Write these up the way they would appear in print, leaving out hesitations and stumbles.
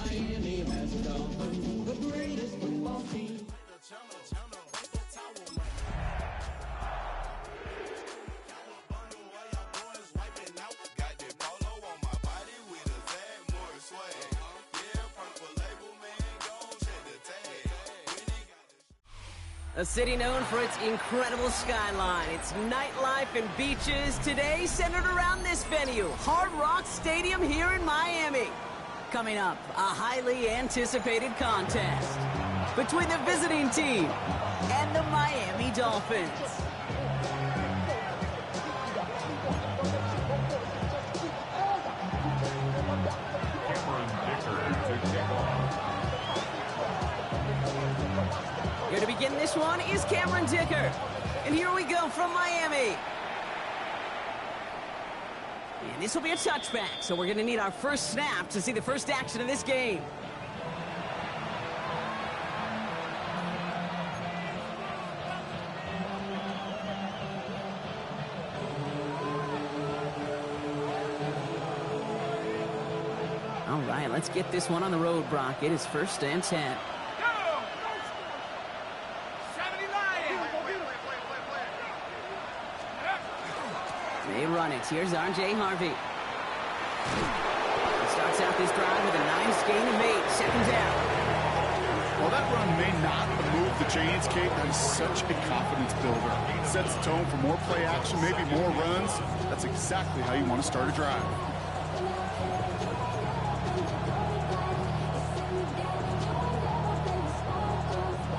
Miami has a Dolphin, the greatest football team. A city known for its incredible skyline, its nightlife and beaches, today centered around this venue, Hard Rock Stadium here in Miami. Coming up, a highly anticipated contest between the visiting team and the Miami Dolphins. Here to begin this one is Cameron Dicker. And here we go from Miami. And this will be a touchback, so we're going to need our first snap to see the first action of this game. All right, let's get this one on the road, Brock. It is 1st and 10. They run it. Here's R.J. Harvey. He starts out this drive with a nice gain of 8. Second down. Well, that run may not have moved the chains, Kate. That is such a confidence builder. It sets the tone for more play action, maybe more runs. That's exactly how you want to start a drive.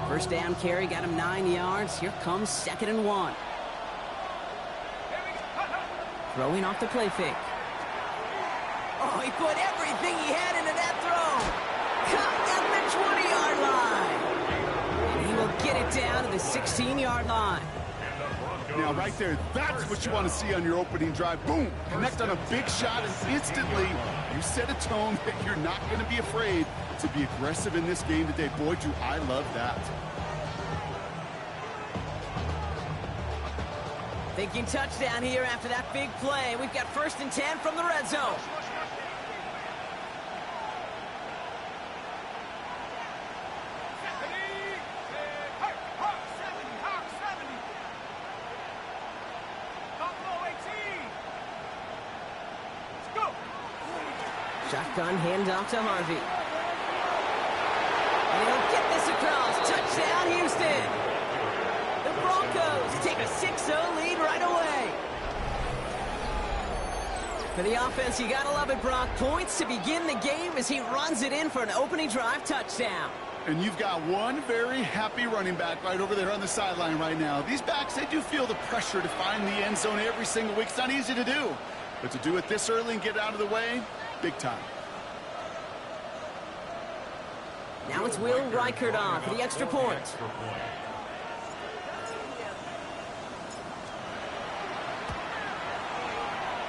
First down carry got him 9 yards. Here comes 2nd and 1. Throwing off the play fake. Oh, he put everything he had into that throw. Caught at the 20-yard line. And he will get it down to the 16-yard line. Now, right there, that's what you want to see on your opening drive. Boom! Connect on a big shot, and instantly you set a tone that you're not going to be afraid to be aggressive in this game today. Boy, do I love that. Thinking touchdown here after that big play. We've got 1st and 10 from the red zone. Shotgun handoff to Harvey. And he'll get this across. Touchdown, Houston. The Broncos take a 6-0 lead right away. For the offense, you gotta love it, Brock. Points to begin the game as he runs it in for an opening drive touchdown. And you've got one very happy running back right over there on the sideline right now. These backs, they do feel the pressure to find the end zone every single week. It's not easy to do. But to do it this early and get out of the way, big time. Now it's Will Reichert on for the extra point.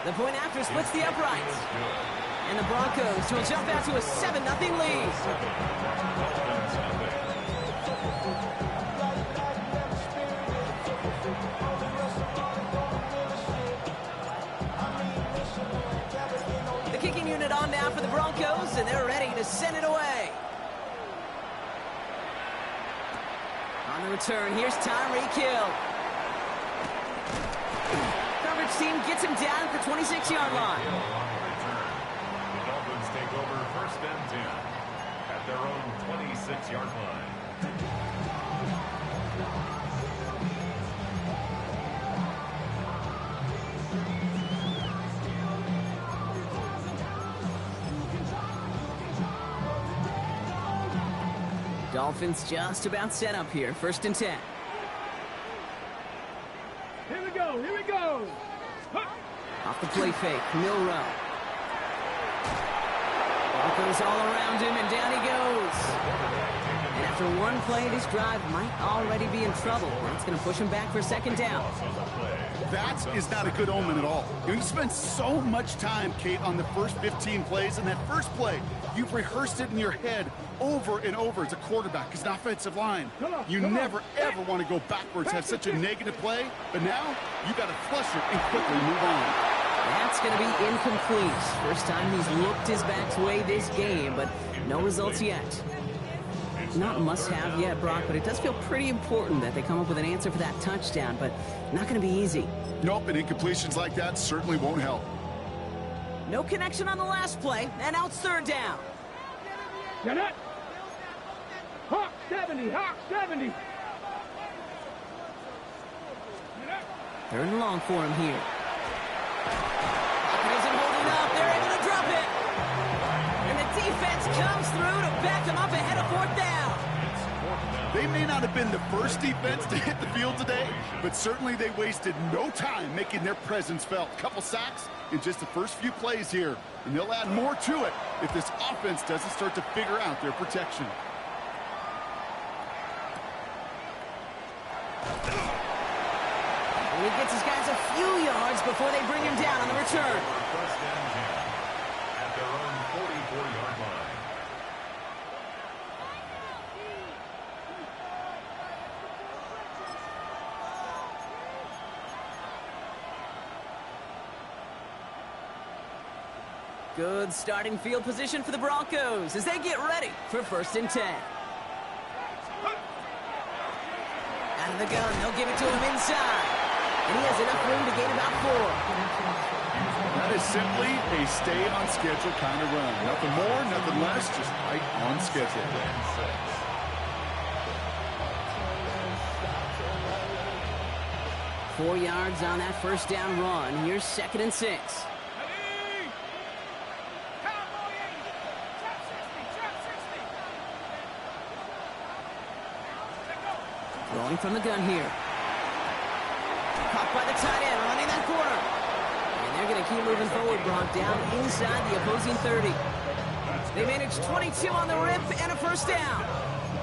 The point after splits the uprights. And the Broncos will jump out to a 7-0 lead. The kicking unit on now for the Broncos, and they're ready to send it away. On the return, here's Tyreek Hill. Coverage team gets him down for 26-yard line. The Dolphins take over 1st and 10 at their own 26-yard line. Dolphins just about set up here. 1st and 10. Here we go, here we go. Off the play fake, Milrow. Ball goes all around him, and down he goes. And after one play, this drive might already be in trouble. That's going to push him back for 2nd down. That is not a good omen at all. You spend so much time, Kate, on the first 15 plays, and that first play, you've rehearsed it in your head over and over as a quarterback, as an offensive line. You never, ever want to go backwards, have such a negative play, but now you got to flush it and quickly move on. That's That's going to be incomplete. First time he's looked his back's way this game, but no results yet. Not must-have yet, Brock, but it does feel pretty important that they come up with an answer for that touchdown, but not going to be easy. Nope, and incompletions like that certainly won't help. No connection on the last play, and now it's third down. Get it? Hawk 70, Hawk 70. Third and long for him here. He isn't holding up. They're able to drop it. And the defense comes through to back them up ahead of fourth down. They may not have been the first defense to hit the field today, but certainly they wasted no time making their presence felt. Couple sacks in just the first few plays here, and they'll add more to it if this offense doesn't start to figure out their protection. And he gets his guys a few yards before they bring him down on the return. First and 10 at their own 44-yard line. Good starting field position for the Broncos as they get ready for first and 10. Out of the gun, they'll give it to him inside. And he has enough room to gain about 4. That is simply a stay-on-schedule kind of run. Nothing more, nothing less, just right on schedule. 4 yards on that first down run. Here's second and 6. Throwing from the gun here. Caught by the tight end, running that corner. And they're going to keep moving forward, Brock, down inside the opposing 30. They managed 22 on the rip and a first down.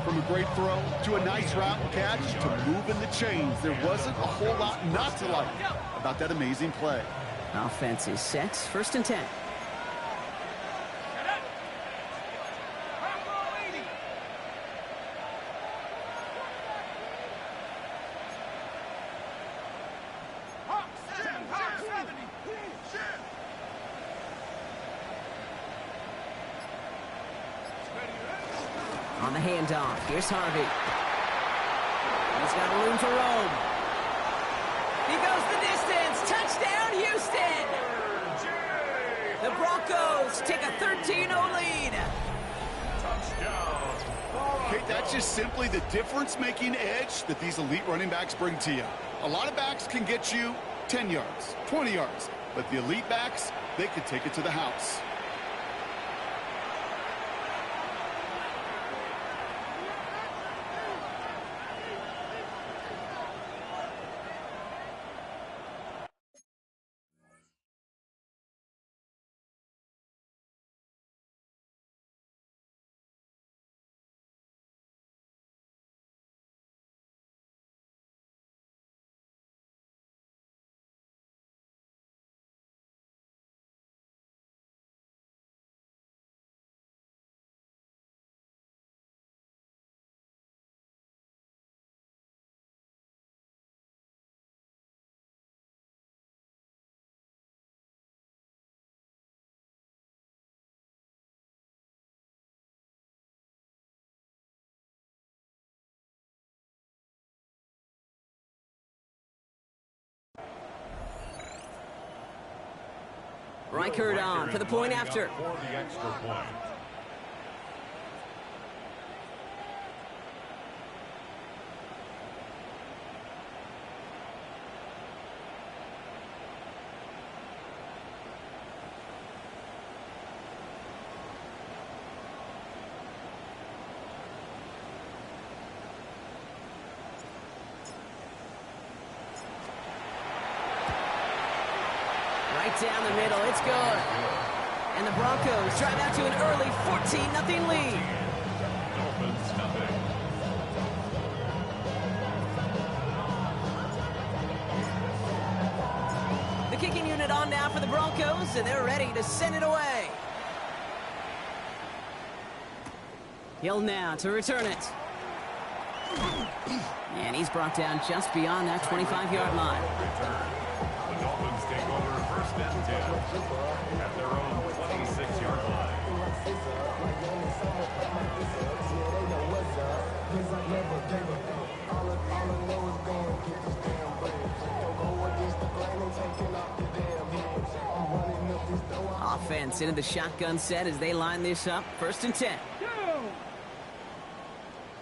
From a great throw to a nice route catch to moving the chains, there wasn't a whole lot not to like about that amazing play. Offense is set. First and 10. On the handoff, here's Harvey. He's got room to roam. He goes the distance. Touchdown, Houston! The Broncos take a 13-0 lead. Okay, that's just simply the difference-making edge that these elite running backs bring to you. A lot of backs can get you 10 yards, 20 yards, but the elite backs, they can take it to the house. Reichert on for the point after. For the extra point. Right down the middle, it's good. And the Broncos drive out to an early 14-0 lead. Dolphins nothing. The kicking unit on now for the Broncos, and they're ready to send it away. Hill now to return it. And he's brought down just beyond that 25-yard line. The Dolphins take over first and 10. Offense into the shotgun set as they line this up. 1st and 10. Go!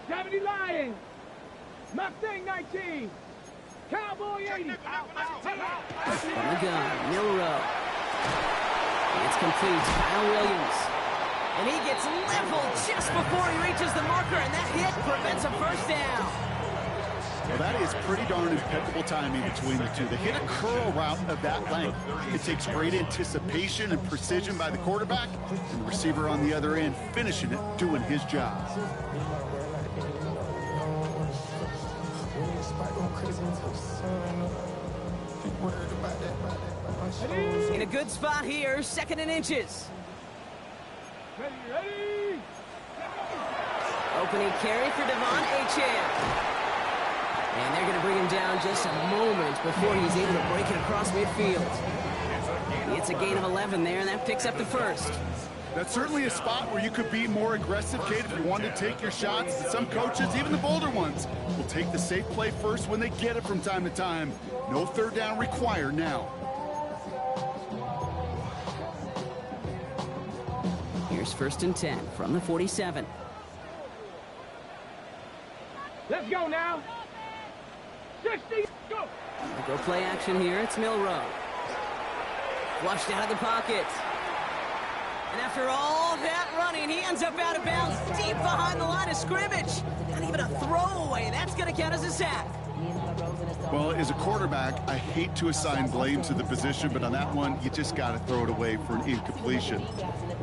70 Lions. Mustang 19. Cowboy 80. From the gun, Milrow. It's complete. Kyle Williams. And he gets leveled just before he reaches the marker, and that hit prevents a 1st down. Well, that is pretty darn impeccable timing between the two. They hit a curl route of that length. It takes great anticipation and precision by the quarterback, and the receiver on the other end finishing it, doing his job. In a good spot here, 2nd and inches. Ready. Opening carry for Devon Achane. And they're going to bring him down just a moment before he's able to break it across midfield. It's a gain of 11 there, and that picks up the 1st. That's certainly a spot where you could be more aggressive, Kate, if you want to take your shots. And some coaches, even the bolder ones, will take the safe play first when they get it from time to time. No 3rd down required now. Here's 1st and 10 from the 47. Let's go now. 60. Go. Go play action here. It's Milrow. Flushed out of the pocket. And after all that running, he ends up out of bounds deep behind the line of scrimmage. Not even a throwaway. That's going to count as a sack. Well, as a quarterback, I hate to assign blame to the position, but on that one, you just got to throw it away for an incompletion.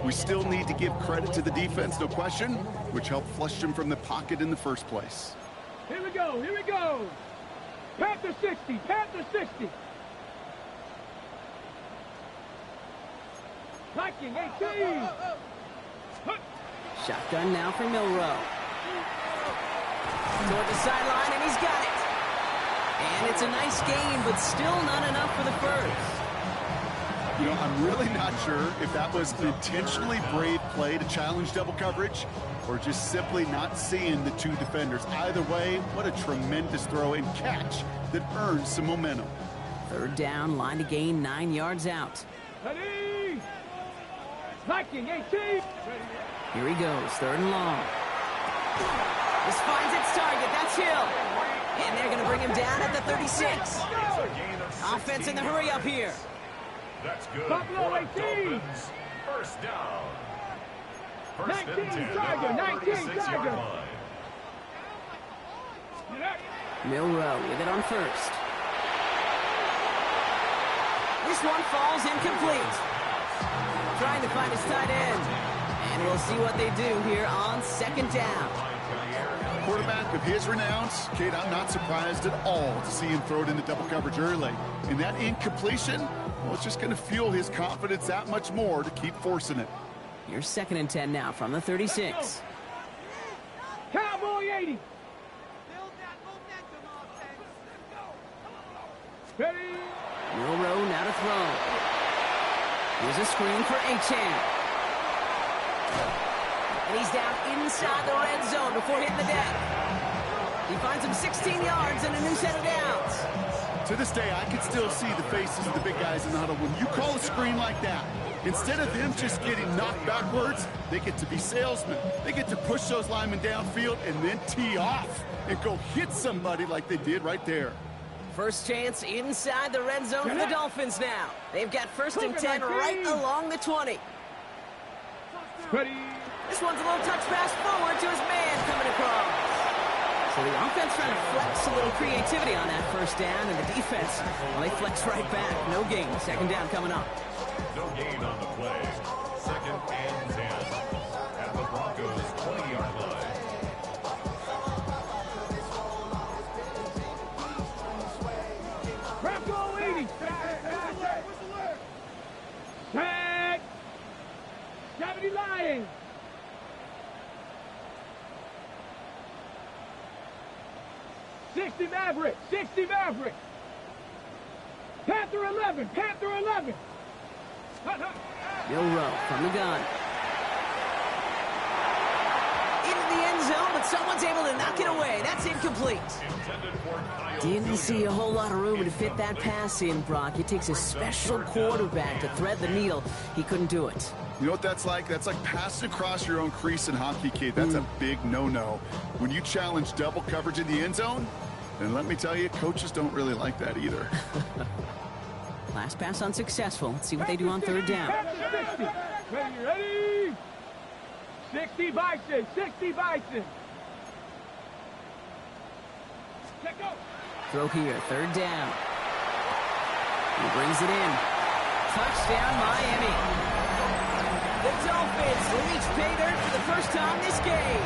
We still need to give credit to the defense, no question, which helped flush him from the pocket in the first place. Here we go. Here we go. Panther 60. Panther 60. Viking 18. Shotgun now for Milrow. Toward the sideline, and he's got it. And it's a nice gain, but still not enough for the 1st. You know, I'm really not sure if that was an intentionally brave play to challenge double coverage or just simply not seeing the 2 defenders. Either way, what a tremendous throw and catch that earns some momentum. 3rd down, line to gain 9 yards out. Ready. Viking 18. Here he goes, 3rd and long. This finds its target. That's Hill. And they're going to bring him down at the 36. Offense in the hurry up here. That's good. Buffalo for the 18. Dolphins. 1st down. 1st 19 and 10 Tiger, at the 19 36-yard Tiger. line. Milrow with it on 1st. This one falls incomplete. Trying to find his tight end. And we'll see what they do here on 2nd down. Quarterback of his renowns, Kate, I'm not surprised at all to see him throw it into double coverage early. And that incompletion, well, it's just going to fuel his confidence that much more to keep forcing it. Here's 2nd and 10 now from the 36. Cowboy 80. Ready. Milrow now to throw. Here's a screen for Achane. And he's down inside the red zone before hitting the deck. He finds him 16 yards and a new set of downs. To this day, I can still see the faces of the big guys in the huddle. When you call a screen like that, instead of them just getting knocked backwards, they get to be salesmen. They get to push those linemen downfield and then tee off and go hit somebody like they did right there. First chance inside the red zone for the Dolphins now. They've got 1st and 10 right along the 20. Ready. This one's a little touch pass forward to his man coming across. So the offense trying to flex a little creativity on that 1st down, and the defense, well, they flex right back. No gain. 2nd down coming up. No gain on the play. 2nd and 10 at the Broncos' 20-yard line. Bronco 80. Tag. 70 Lions. Maverick. 60 Maverick. Panther 11. Panther 11. Milrow from the gun. Into the end zone, but someone's able to knock it away. That's incomplete. Didn't see a whole lot of room to fit that pass in, Brock. It takes a special quarterback to thread the needle. He couldn't do it. You know what that's like? That's like passing across your own crease in hockey, Kate. That's a big no-no. When you challenge double coverage in the end zone, then let me tell you, coaches don't really like that either. Last pass unsuccessful. Let's see what they do on third down. Ready? 60 Bison, 60 Bison. Throw here, third down. He brings it in. Touchdown, Miami. The Dolphins reach pay dirt for the first time this game.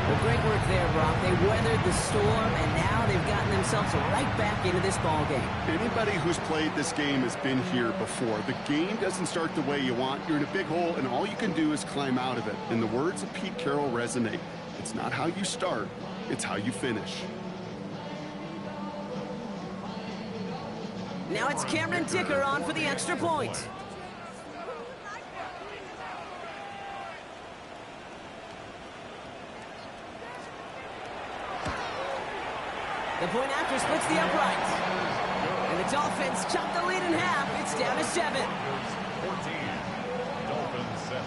Well, great work there, Brock. They weathered the storm, and now they've gotten themselves right back into this ball game. Anybody who's played this game has been here before. The game doesn't start the way you want. You're in a big hole, and all you can do is climb out of it. And the words of Pete Carroll resonate. It's not how you start, it's how you finish. Now it's Cameron Dicker on for the extra point. The point after splits the uprights. And the Dolphins chop the lead in half. It's down to 7. 14. Dolphins 7.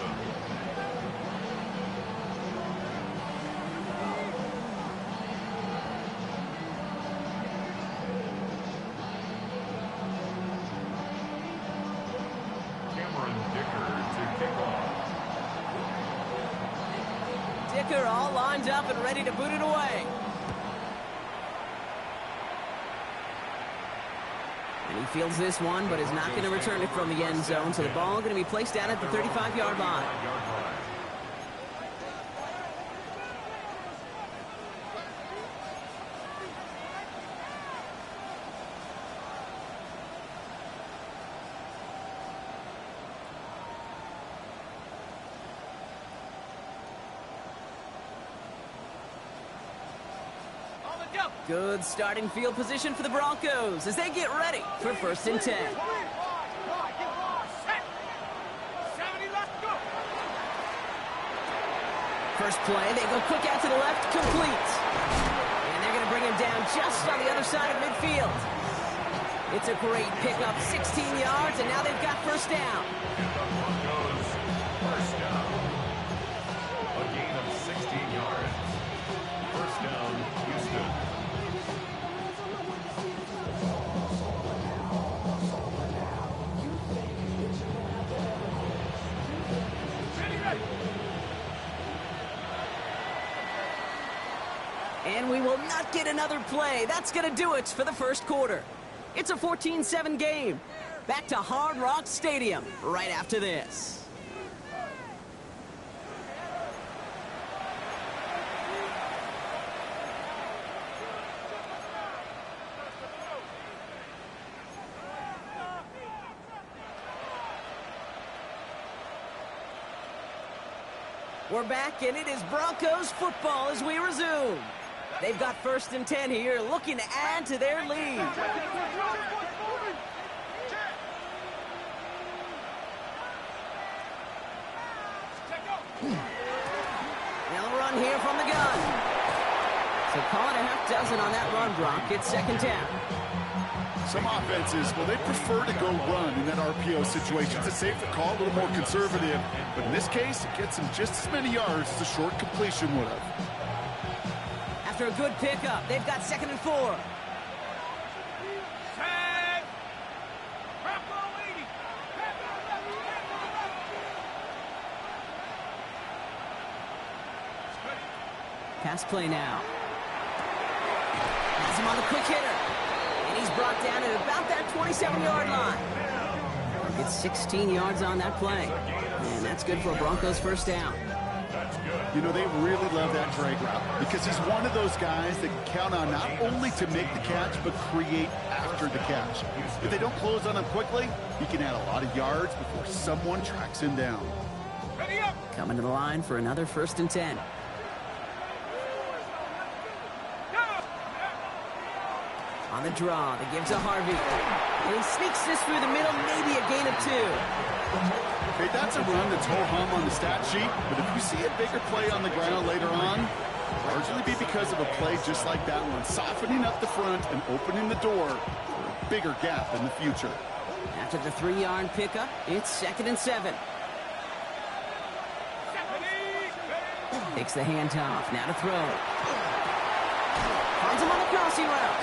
Cameron Dicker to kick off. Dicker all lined up and ready to boot it away. And he fields this one, but is not going to return it from the end zone. So the ball going to be placed down at the 35-yard line. Good starting field position for the Broncos as they get ready for 1st and 10. First play, they go quick out to the left, complete. And they're going to bring him down just on the other side of midfield. It's a great pickup, 16 yards, and now they've got first down. Broncos first down. A gain of 16 yards. First down, Houston. And we will not get another play. That's going to do it for the first quarter. It's a 14-7 game. Back to Hard Rock Stadium right after this. We're back, and it is Broncos football as we resume. They've got 1st and 10 here, looking to add to their lead. Now the run here from the gun. So call it a half dozen on that run, Brock. It's 2nd down. Some offenses, well, they prefer to go run in that RPO situation. It's a safer call, a little more conservative. But in this case, it gets them just as many yards as a short completion would have. After a good pickup, they've got 2nd and 4. Pass play now. Has him on the quick hitter. And he's brought down at about that 27-yard line. Gets 16 yards on that play. And that's good for a Broncos first down. You know, they really love that drag route because he's one of those guys that can count on not only to make the catch, but create after the catch. If they don't close on him quickly, he can add a lot of yards before someone tracks him down. Coming to the line for another 1st and 10. On the draw, they give to Harvey. And he sneaks this through the middle, maybe a gain of 2. Okay, that's a run that's ho-hum on the stat sheet, but if you see a bigger play on the ground later on, largely be because of a play just like that one, softening up the front and opening the door for a bigger gap in the future. After the 3-yard pickup, it's 2nd and 7. Takes the handoff, now to throw. Finds him on the crossing route.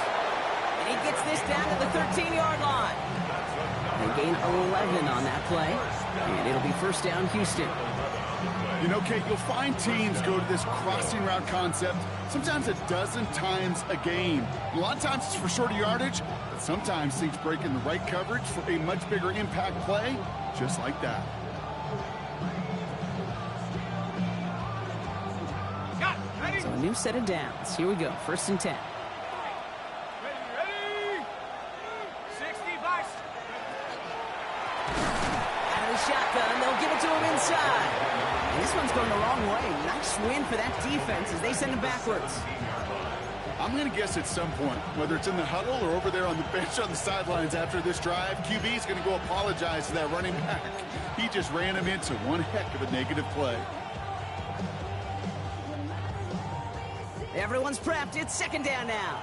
And he gets this down to the 13-yard line. They gain 11 on that play, and it'll be 1st down Houston. You know, Kate, you'll find teams go to this crossing route concept sometimes a dozen times a game. A lot of times it's for shorter yardage, but sometimes things break in the right coverage for a much bigger impact play, just like that. So a new set of downs. Here we go, 1st and 10. Ready? 65. Out of the shotgun, they'll give it to him inside. And this one's going the wrong way. Nice win for that defense as they send him backwards. I'm going to guess at some point, whether it's in the huddle or over there on the bench on the sidelines after this drive, QB is going to go apologize to that running back. He just ran him into one heck of a negative play. Everyone's prepped. It's 2nd down now.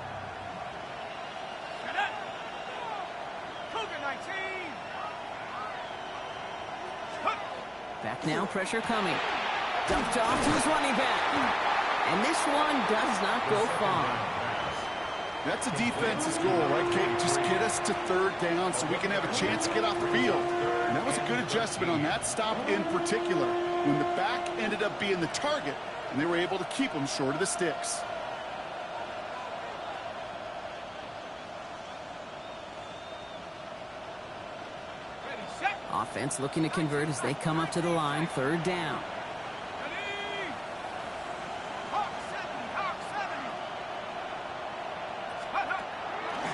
Back now, pressure coming. Dumped off to his running back. And this one does not go far. That's a defense's goal, right, Kate? Just get us to 3rd down so we can have a chance to get off the field. And that was a good adjustment on that stop in particular, when the back ended up being the target, and they were able to keep him short of the sticks. Offense looking to convert as they come up to the line, 3rd down.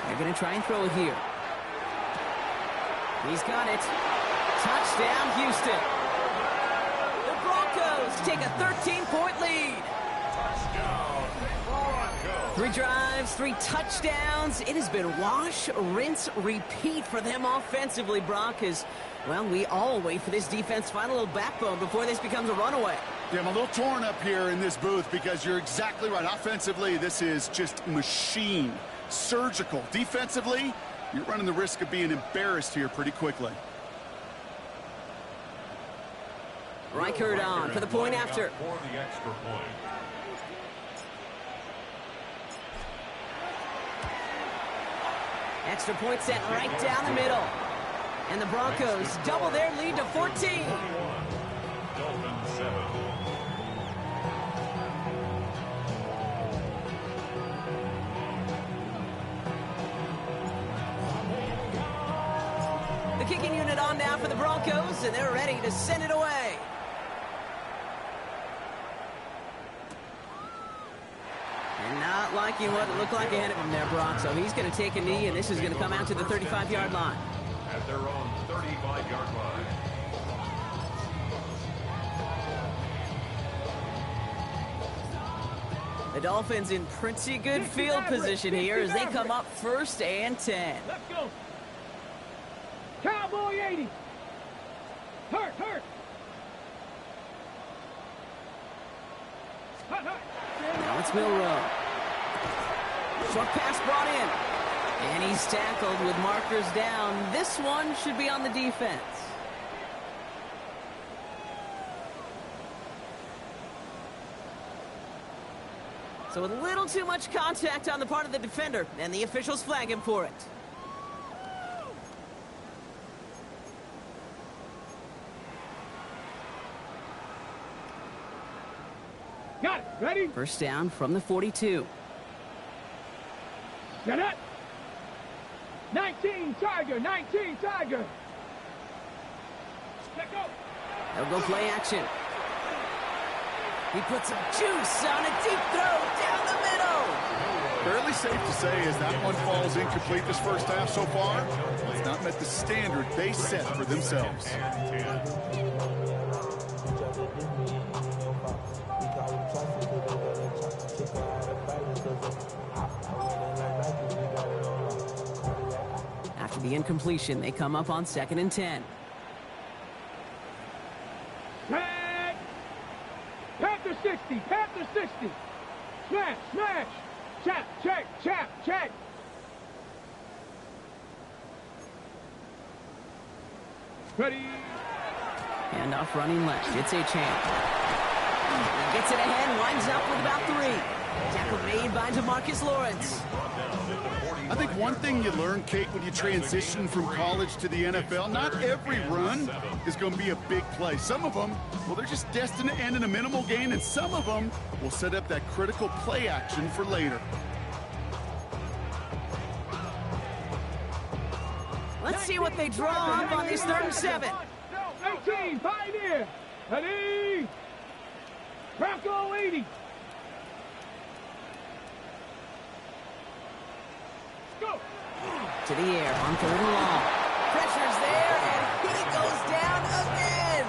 They're going to try and throw it here. He's got it. Touchdown, Houston. The Broncos take a 13-point lead. 3 drives, 3 touchdowns. It has been wash, rinse, repeat for them offensively, Brock, as, well, we all wait for this defense to find a little backbone before this becomes a runaway. Yeah, I'm a little torn up here in this booth because you're exactly right. Offensively, this is just machine, surgical. Defensively, you're running the risk of being embarrassed here pretty quickly. Reichert on for the point after. For the extra point. Extra point set right down the middle. And the Broncos double their lead to 14. Dolphins 7. The kicking unit on now for the Broncos, and they're ready to send it away. And not liking what it looked like ahead of him there, Brock. So he's going to take a knee, and this is going to come out to the 35-yard line. At their own 35-yard line. The Dolphins in pretty good field position here as they come up 1st and 10. Let's go. Cowboy 80. Hurt. Now it's Milrow. Short pass brought in. And he's tackled with markers down. This one should be on the defense. So a little too much contact on the part of the defender, and the officials flag him for it. Got it. Ready? 1st down from the 42. Set up. 19 Tiger. Let go. They'll go play action. He puts some juice on a deep throw down the middle. Fairly safe to say as that one falls incomplete this first half so far, it's not met the standard they set for themselves. After the incompletion, they come up on 2nd and 10. 60, Panther 60. Smash, smash. Chap, check, chap, check. Ready. Handoff running left. It's a champ. Gets it ahead, winds up with about 3. Tackle made by DeMarcus Lawrence. I think one thing you learn, Kate, when you transition from college to the NFL, not every run is going to be a big play. Some of them, well, they're just destined to end in a minimal gain, and some of them will set up that critical play action for later. Let's see what they draw up on this 3rd and 7. 18, Pioneer. Ready. Bronco 80. Go. To the air on 3rd and long. Pressure's there, and he goes down again.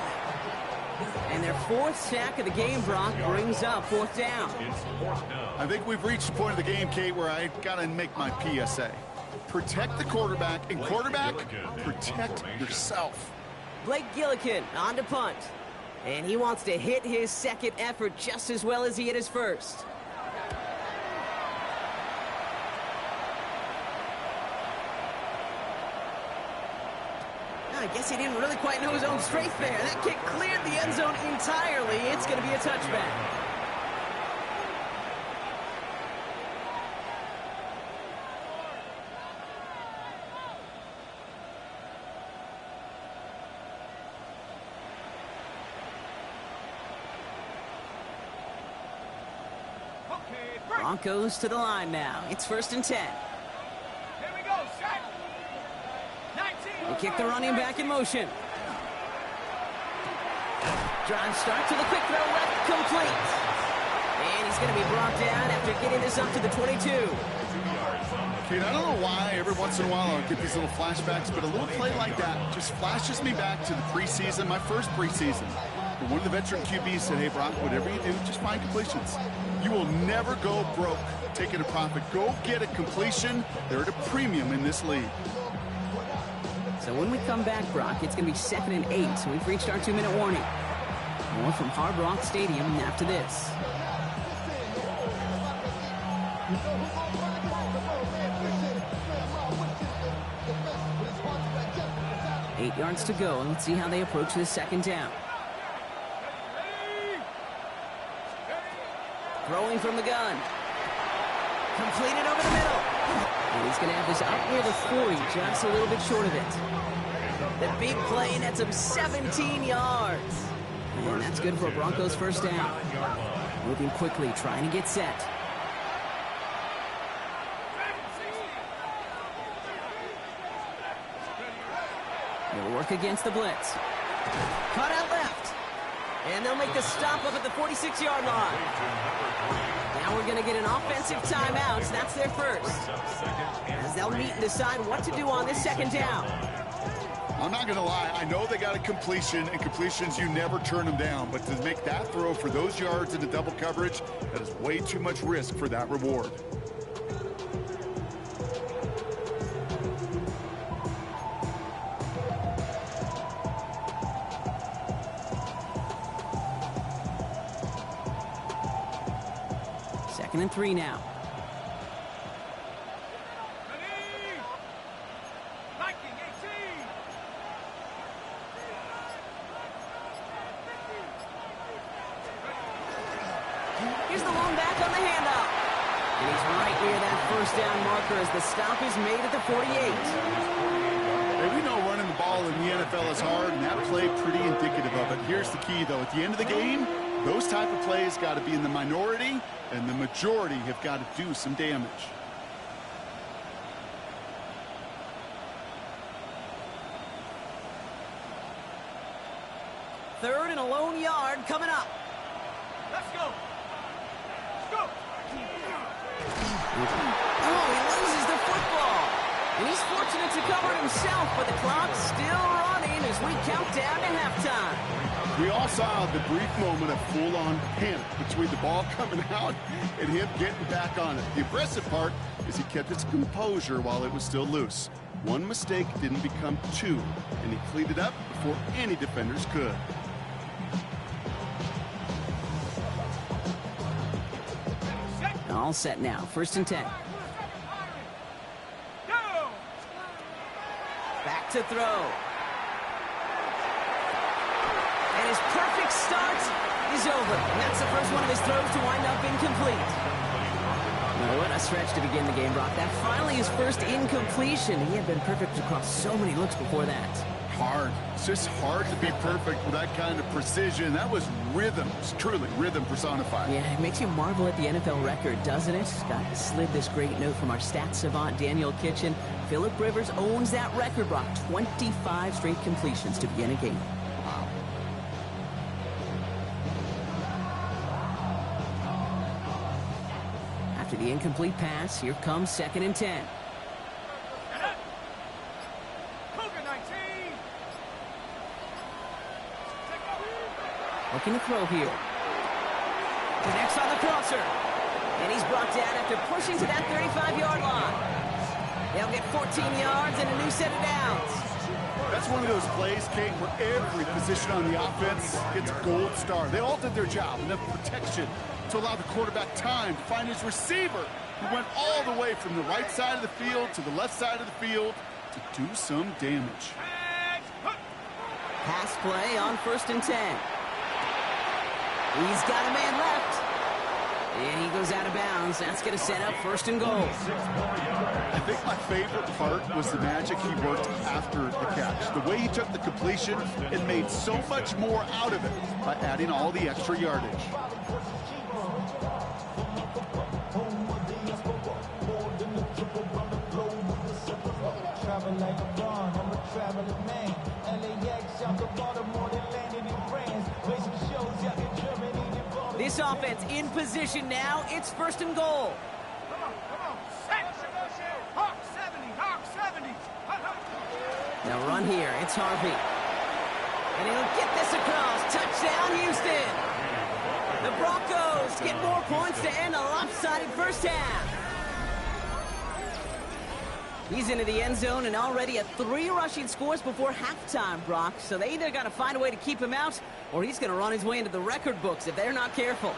And their 4th sack of the game, Brock, brings up 4th down. I think we've reached the point of the game, Kate, where I got to make my PSA. Protect the quarterback, and quarterback, protect yourself. Blake Gillikin on to punt. And he wants to hit his 2nd effort just as well as he hit his 1st. I guess he didn't really quite know his own strength there. That kick cleared the end zone entirely. It's going to be a touchback. Broncos to the line now. It's 1st and 10. Here we go, set. 19. They kick the running back in motion. Drive start to the quick throw left, complete. And he's going to be brought down after getting this up to the 22. Kate, I don't know why every once in a while I'll get these little flashbacks, but a little play like that just flashes me back to the preseason, my first preseason. One of the veteran QBs said, hey, Brock, whatever you do, just find completions. You will never go broke taking a profit. Go get a completion. They're at a premium in this league. So when we come back, Brock, it's going to be 2nd and 8. So we've reached our 2-minute warning. More from Hard Rock Stadium after this. Eight yards to go, and let's see how they approach this 2nd down. Throwing from the gun. Completed over the middle. And he's going to have this up near the 40, just a little bit short of it. The big play nets him 17 yards. And that's good for a Broncos 1st down. Moving quickly, trying to get set. They'll work against the blitz. Cut out left. And they'll make the stop up at the 46-yard line. Now we're going to get an offensive timeout. That's their 1st. As they'll meet and decide what to do on this 2nd down. I'm not going to lie. I know they got a completion, and completions, you never turn them down. But to make that throw for those yards into double coverage, that is way too much risk for that reward. Second and 3 now. Here's the lone back on the handoff. And he's right near that 1st down marker as the stop is made at the 48. Hey, we know running the ball in the NFL is hard, and that play pretty indicative of it. Here's the key, though. At the end of the game, those type of plays got to be in the minority, and the majority have got to do some damage. Third and a lone yard coming up. Let's go. Let's go. Oh, he loses the football. And he's fortunate to cover it himself, but the clock's still running as we count down to halftime. We all saw the brief moment of full-on panic between the ball coming out and him getting back on it. The impressive part is he kept his composure while it was still loose. One mistake didn't become 2, and he cleaned it up before any defenders could. All set now. 1st and 10. Back to throw. And his perfect start is over. And that's the first one of his throws to wind up incomplete. Now, what a stretch to begin the game, Brock. That finally his first incompletion. He had been perfect across so many looks before that. Hard. It's just hard to be perfect with that kind of precision. That was rhythm. It's truly rhythm personified. Yeah, it makes you marvel at the NFL record, doesn't it? Got slid this great note from our stats savant, Daniel Kitchen. Phillip Rivers owns that record, Brock. 25 straight completions to begin a game. Wow. After the incomplete pass, here comes 2nd and 10. Looking to throw here. Connects on the crosser. And he's brought down after pushing to that 35-yard line. They'll get 14 yards and a new set of downs. That's one of those plays, Kate, where every position on the offense gets a gold star. They all did their job, enough protection to allow the quarterback time to find his receiver, who went all the way from the right side of the field to the left side of the field to do some damage. Pass play on 1st and 10. He's got a man left. And he goes out of bounds. That's going to set up 1st and goal. I think my favorite part was the magic he worked after the catch. The way he took the completion and made so much more out of it by adding all the extra yardage. This offense in position now. It's 1st and goal. Come on. Hawk 70. Now run here. It's Harvey. And he'll get this across. Touchdown, Houston. The Broncos get more points to end a lopsided first half. He's into the end zone and already at 3 rushing scores before halftime, Brock. So they either got to find a way to keep him out, or he's going to run his way into the record books if they're not careful.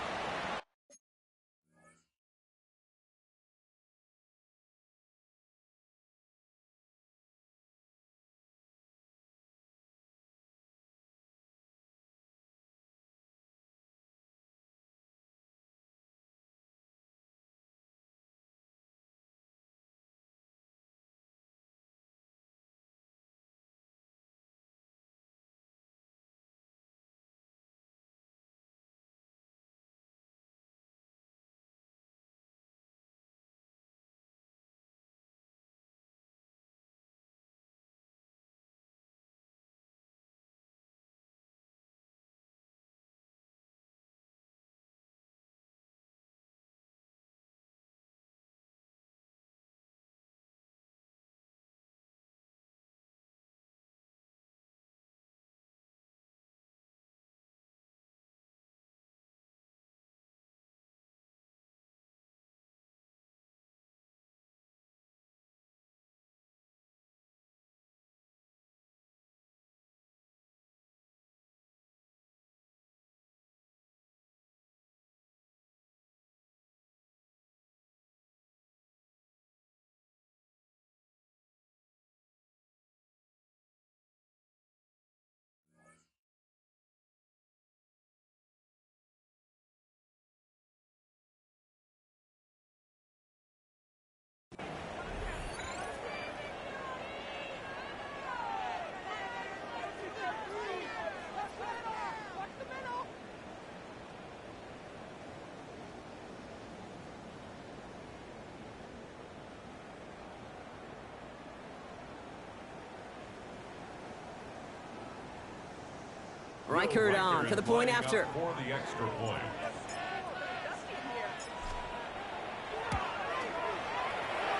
Reichert on for the point after. For the extra point.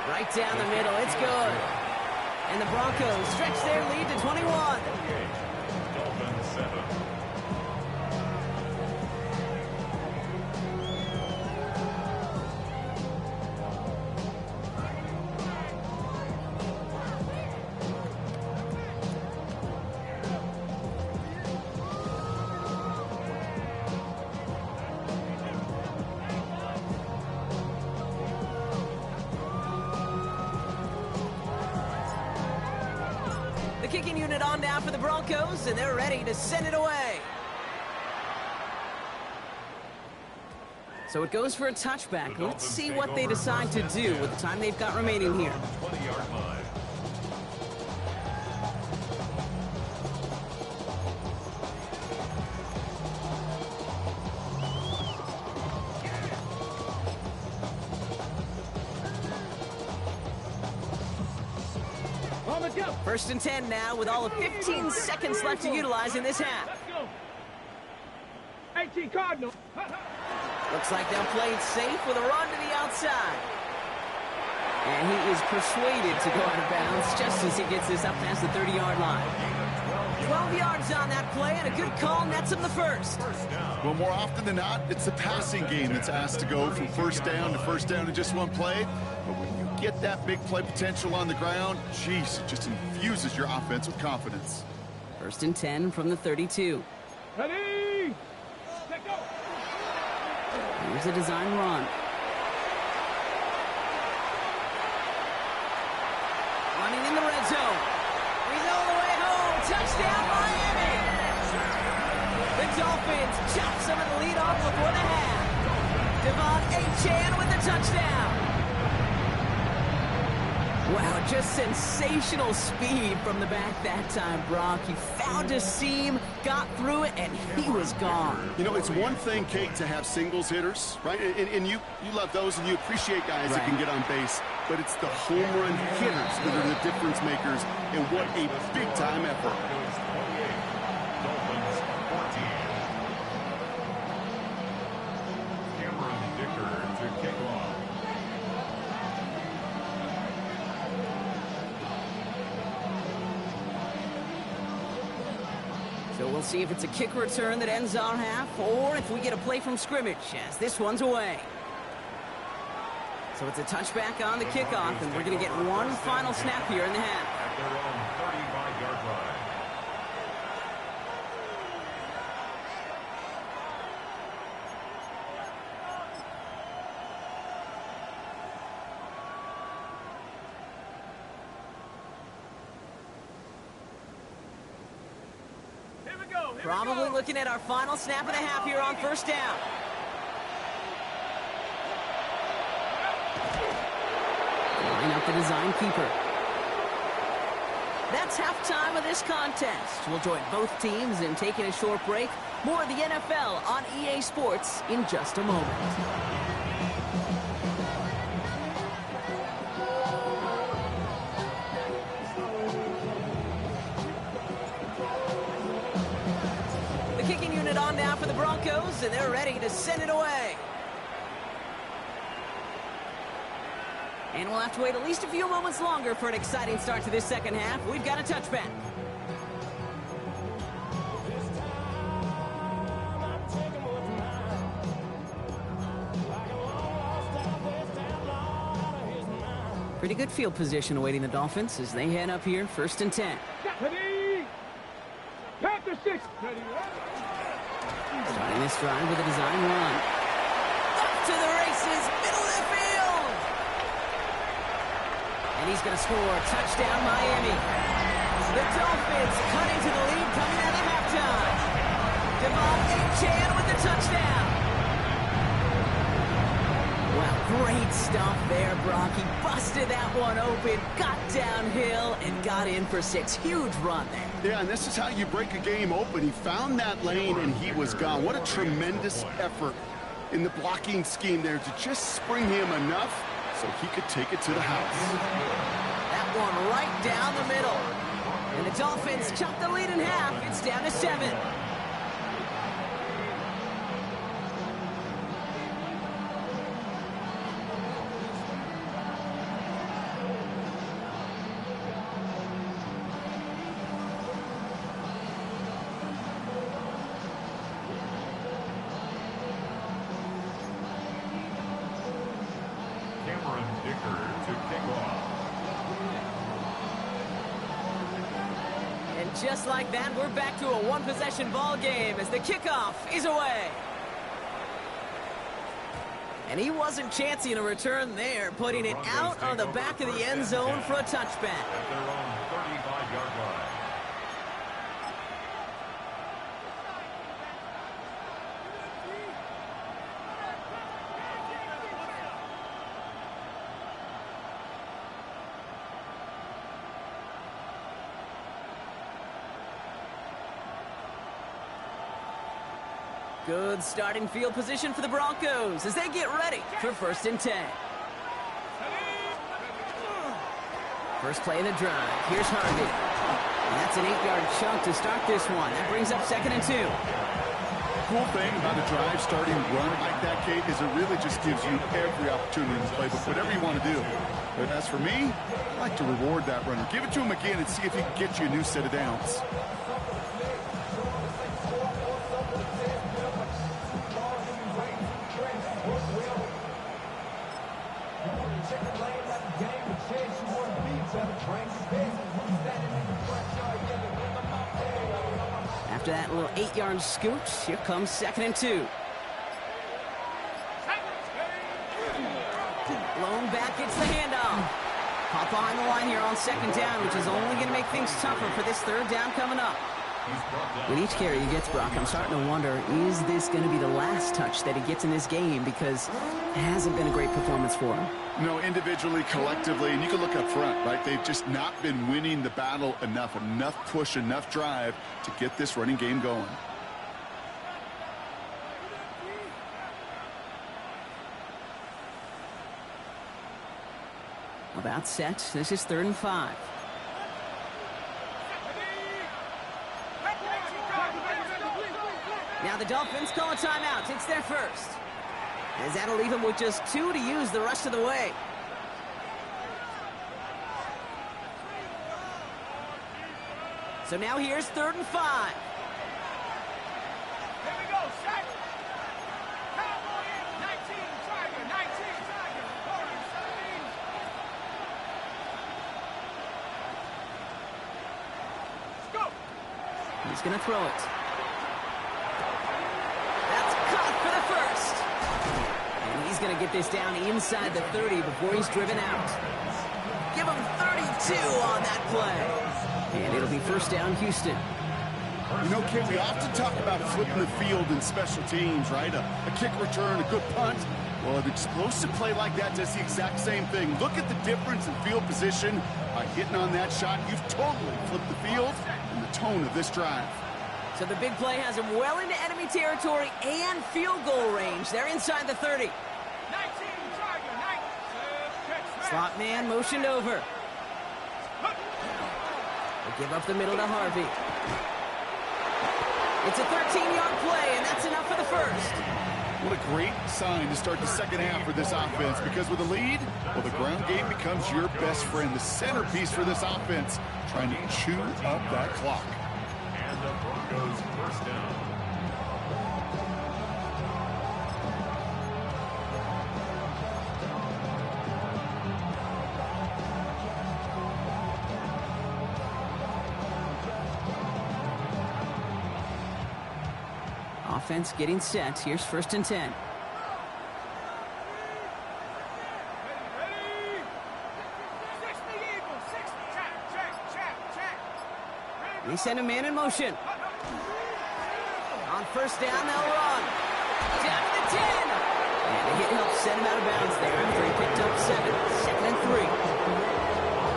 Right down the middle. It's good. And the Broncos stretch their lead to 21. Dolphins 7. kicking unit on down for the Broncos, and they're ready to send it away. So it goes for a touchback. Let's see what they decide to do with the time they've got remaining here. 20-yard line. On the go. 1st and 10 now with all of 15 seconds left to utilize in this half. Let's go. 18 Cardinal. Looks like they'll play it safe with a run to the outside. And he is persuaded to go out of bounds just as he gets this up past the 30-yard line. 12 yards on that play, and a good call nets him the first. Well, more often than not, it's the passing game that's asked to go from first down in just one play. But when you get that big play potential on the ground, geez, it just infuses your offense with confidence. 1st and 10 from the 32. Ready. Let go. Here's a design run. Running in the red zone. He's all the way home. Touchdown, Miami. The Dolphins chop some of the lead off before the half. Devon Achane with the touchdown. Wow, just sensational speed from the back that time, Brock. He found a seam, got through it, and he was gone. You know, it's one thing, Kate, to have singles hitters, right? And you love those, and you appreciate guys that can get on base. But it's the home run hitters that are the difference makers, and what a big-time effort. Broncos 28, Dolphins 14. Cameron Dicker to kick off. So we'll see if it's a kick return that ends our half, or if we get a play from scrimmage as this one's away. So it's a touchback on the kickoff, and we're going to get one final snap here in the half. At their own 35-yard line. Here we go. Probably looking at our final snap of the half here on 1st down. Line up the design keeper. That's halftime of this contest. We'll join both teams in taking a short break. More of the NFL on EA Sports in just a moment. The kicking unit on now for the Broncos, and they're ready to send it away. And we'll have to wait at least a few moments longer for an exciting start to this second half. We've got a touchback. Pretty good field position awaiting the Dolphins as they head up here, 1st and 10. Ready. Panther 6. Ready. Starting this drive with a design run. Up to the races, middle of the field. And he's going to score. Touchdown, Miami. The Dolphins cutting to the lead coming out of halftime. Devon Achane with the touchdown. Wow, great stuff there, Brock. He busted that one open, got downhill, and got in for 6. Huge run there. Yeah, and this is how you break a game open. He found that lane, and he was gone. What a tremendous effort in the blocking scheme there to just spring him enough so he could take it to the house. That one right down the middle. And the Dolphins chop the lead in half. It's down to 7. Cameron Dicker to kick off. And just like that, we're back to a one-possession ball game as the kickoff is away. And he wasn't chancing a return there, putting it out on the back of the end zone for a touchback. At their own 35-yard line. Good starting field position for the Broncos as they get ready for 1st and 10. First play of the drive. Here's Harvey. And that's an 8-yard chunk to start this one. That brings up 2nd and 2. Cool thing about a drive starting run like that, Kate, is it really just gives you every opportunity to play whatever you want to do. But as for me, I like to reward that runner. Give it to him again and see if he can get you a new set of downs. After that little 8-yard scoot, here comes 2nd and 2. Blown back, gets the handoff. Caught behind the line here on 2nd down, which is only going to make things tougher for this 3rd down coming up. With each carry he gets, Brock, I'm starting to wonder, is this going to be the last touch that he gets in this game? Because it hasn't been a great performance for him. No, individually, collectively, and you can look up front, right? They've just not been winning the battle enough push, enough drive to get this running game going. About set. This is 3rd and 5. Now the Dolphins call a timeout. It's their first. As that'll leave them with just 2 to use the rest of the way. So now here's 3rd and 5. Here we go, set. Cowboy in, 19, Tiger, 19, Tiger, 17. Let's go. He's going to throw it. That's caught for the first. And he's going to get this down inside the 30 before he's driven out. Give him 32 on that play. And it'll be 1st down, Houston. You know, Kid, we often talk about flipping the field in special teams, right? A kick return, a good punt. Well, an explosive play like that does the exact same thing. Look at the difference in field position. By hitting on that shot, you've totally flipped the field and the tone of this drive. So the big play has him well into enemy territory and field goal range. They're inside the 30. 19, Tiger, 19. Slot man motioned over. They give up the middle to Harvey. It's a 13-yard play, and that's enough for the first. What a great sign to start the 2nd half for this offense, because with a lead, well, the ground game becomes your best friend, the centerpiece for this offense, trying to chew up that clock. And the Broncos 1st down. Offense getting set. Here's 1st and 10. They send a man in motion. On 1st down, they'll run. Down to the 10. And the hit helps send him out of bounds there after he picked up 7. 2nd and 3.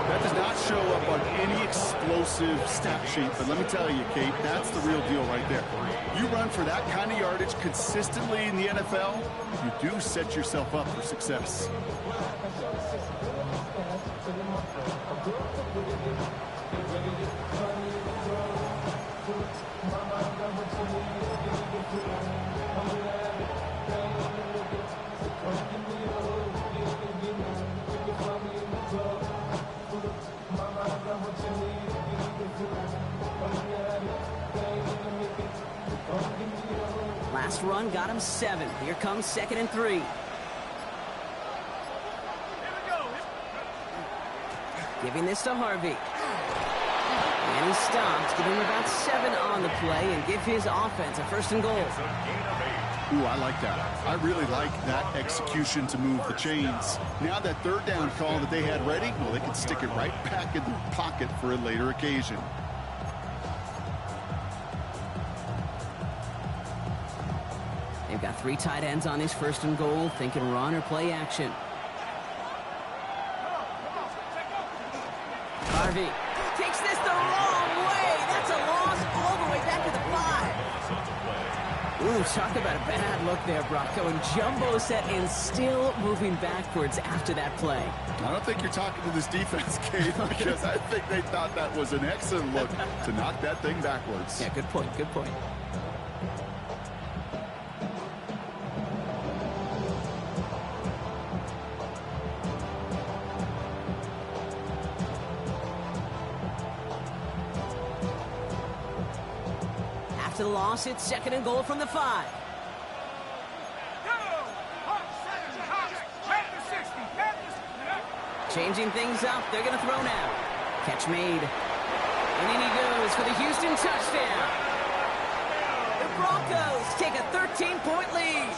That does not show up on any explosive stat sheet, but let me tell you, Kate, that's the real deal right there. You run for that kind of yardage consistently in the NFL, you do set yourself up for success. Last run got him 7. Here comes 2nd and 3. Giving this to Harvey. And he stops, giving him about 7 on the play and give his offense a 1st and goal. Ooh, I like that. I really like that execution to move the chains. Now that 3rd down call that they had ready, well, they can stick it right back in their pocket for a later occasion. They've got 3 tight ends on this 1st and goal, thinking run or play action. Harvey takes this the wrong way. That's a loss all the way back to the 5. Ooh, talk about a bad look there, Brock. Going jumbo set and still moving backwards after that play. I don't think you're talking to this defense, Kate, because I think they thought that was an excellent look to knock that thing backwards. Yeah, good point, good point. After the loss, it's 2nd and goal from the 5. Changing things up, they're going to throw now. Catch made. And in he goes for the Houston touchdown. The Broncos take a 13-point lead.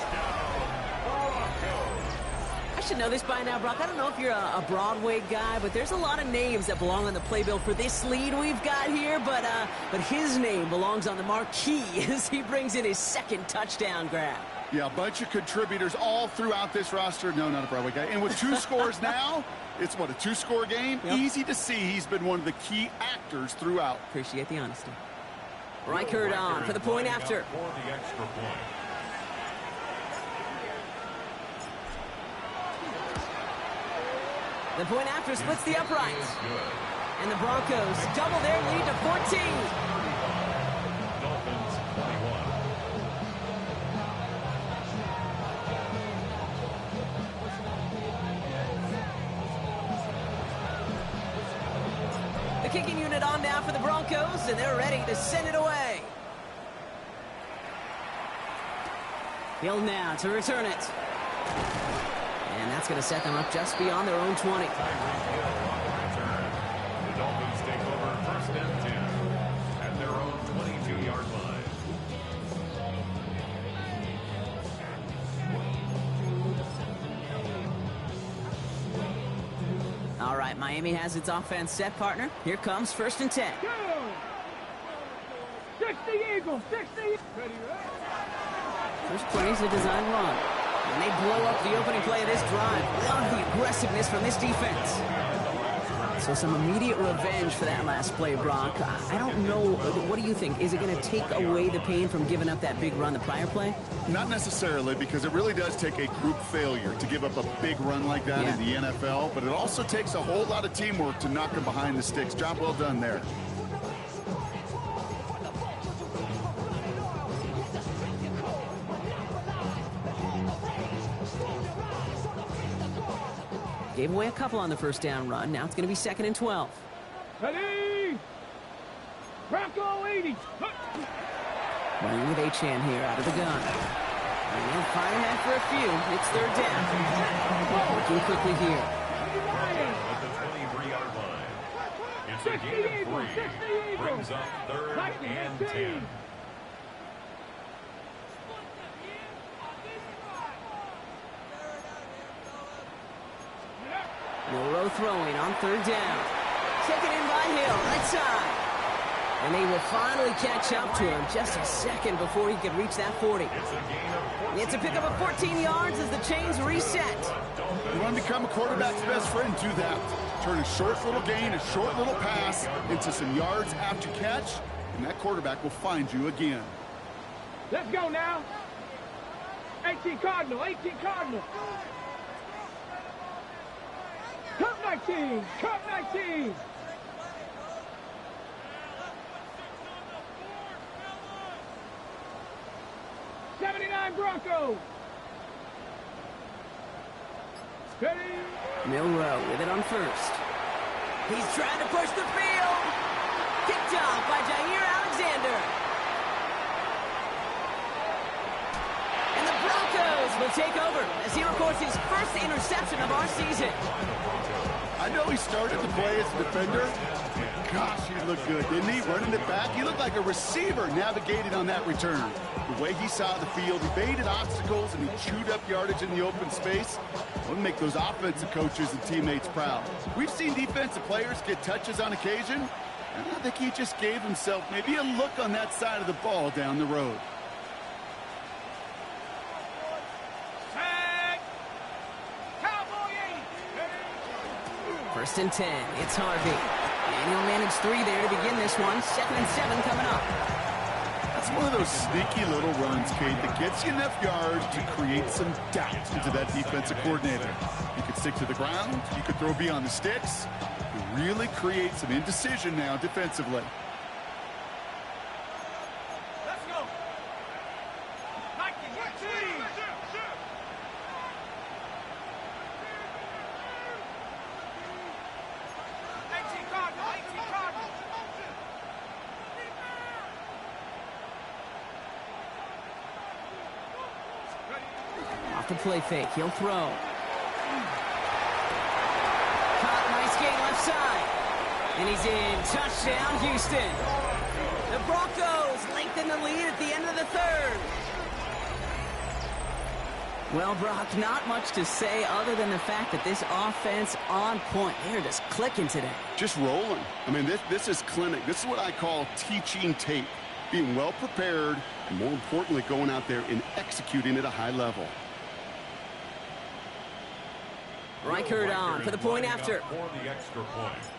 I should know this by now, Brock. I don't know if you're a Broadway guy, but there's a lot of names that belong on the playbill for this lead we've got here. But his name belongs on the marquee as he brings in his 2nd touchdown grab. Yeah, a bunch of contributors all throughout this roster. No, not a Broadway guy. And with 2 scores now, it's what, a 2-score game? Yep. Easy to see he's been one of the key actors throughout. Appreciate the honesty. Reichert on for the point after. For the extra point. The point after splits the uprights. And the Broncos double their lead to 14. Dolphins 21. The kicking unit on now for the Broncos, and they're ready to send it away. Hill now to return it. And that's going to set them up just beyond their own 20. The Dolphins take over 1st and 10 at their own 22-yard line. All right, Miami has its offense set, partner. Here comes 1st and 10. Go! 60 Eagles, 60. First play is a design run. And they blow up the opening play of this drive. Love the aggressiveness from this defense. So some immediate revenge for that last play, Brock. I don't know. What do you think? Is it going to take away the pain from giving up that big run the prior play? Not necessarily, because it really does take a group failure to give up a big run like that in the NFL, but it also takes a whole lot of teamwork to knock them behind the sticks. Job well done there. Gave away a couple on the 1st down run. Now it's going to be 2nd and 12. Ready? Bronco 80. Running with Achane here out of the gun. And firing that for a few. It's 3rd down. Working quickly here. At the 23-yard line. It's a gain of 3. Brings up 3rd and 10. Milrow throwing on 3rd down. Taken in by Hill, right side. And they will finally catch up to him just a second before he could reach that 40. It's a pickup of 14 yards as the chains reset. You want to become a quarterback's best friend, do that. Turn a short little gain, a short little pass into some yards after catch, and that quarterback will find you again. Let's go now. 18 Cardinal, 18 Cardinal. Cup 19, Cup 19. '79 Broncos. Ready? Milrow with it on 1st. He's trying to push the field. Kicked off by Jair Alexander. And the Broncos will take over as he records his 1st interception of our season. I know he started the play as a defender. Gosh, he looked good, didn't he? Running it back. He looked like a receiver navigating on that return. The way he saw the field, he baited obstacles, and he chewed up yardage in the open space. Would make those offensive coaches and teammates proud. We've seen defensive players get touches on occasion, and I think he just gave himself maybe a look on that side of the ball down the road. Cowboy 80. 1st and 10. It's Harvey. And he'll manage 3 there to begin this one. 2nd and 7 coming up. That's one of those sneaky little runs, Kate, that gets you enough yards to create some doubt into that defensive coordinator. You could stick to the ground. You could throw beyond the sticks. You really create some indecision now defensively. Let's go. 19, 18 Cardinals, 18 Cardinals. Off the play fake, he'll throw. Caught, nice gain left side. And he's in. Touchdown, Houston. The Broncos lengthen the lead at the end of the third. Well, Brock, not much to say other than the fact that this offense on point. They're just clicking today. Just rolling. I mean, this is clinic. This is what I call teaching tape. Being well prepared, and more importantly, going out there and executing at a high level. Reichert on for the point after. For the extra point.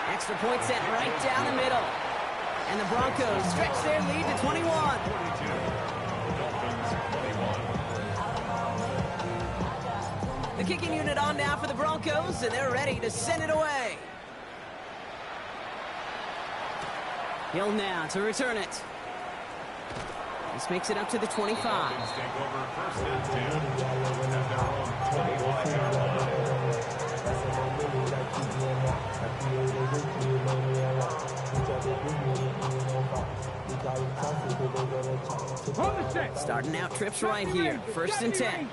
Extra point set right down the middle. And the Broncos stretch their lead to 21. 22. Dolphins 21. The kicking unit on now for the Broncos, and they're ready to send it away. Hill now to return it. This makes it up to the 25. Dolphins take over first and 10 at their own 21-yard line. Starting out trips right here. First and 10.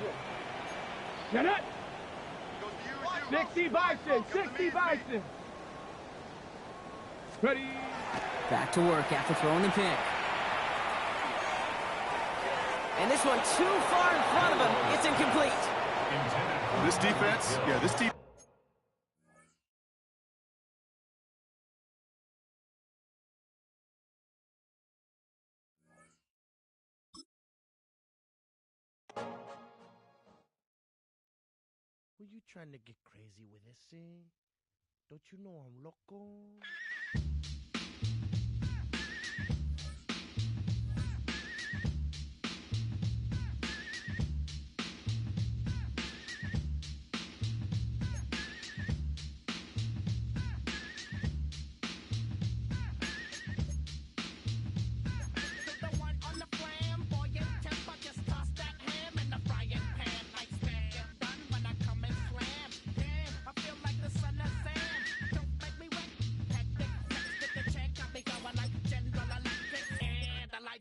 Get it. 60 Bison, 60 Bison. Ready. Back to work after throwing the pick. And this one too far in front of him. It's incomplete. This defense, this defense. Were you trying to get crazy with this thing? Don't you know I'm loco?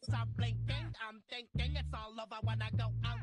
Stop blinking, I'm thinking it's all over when I go out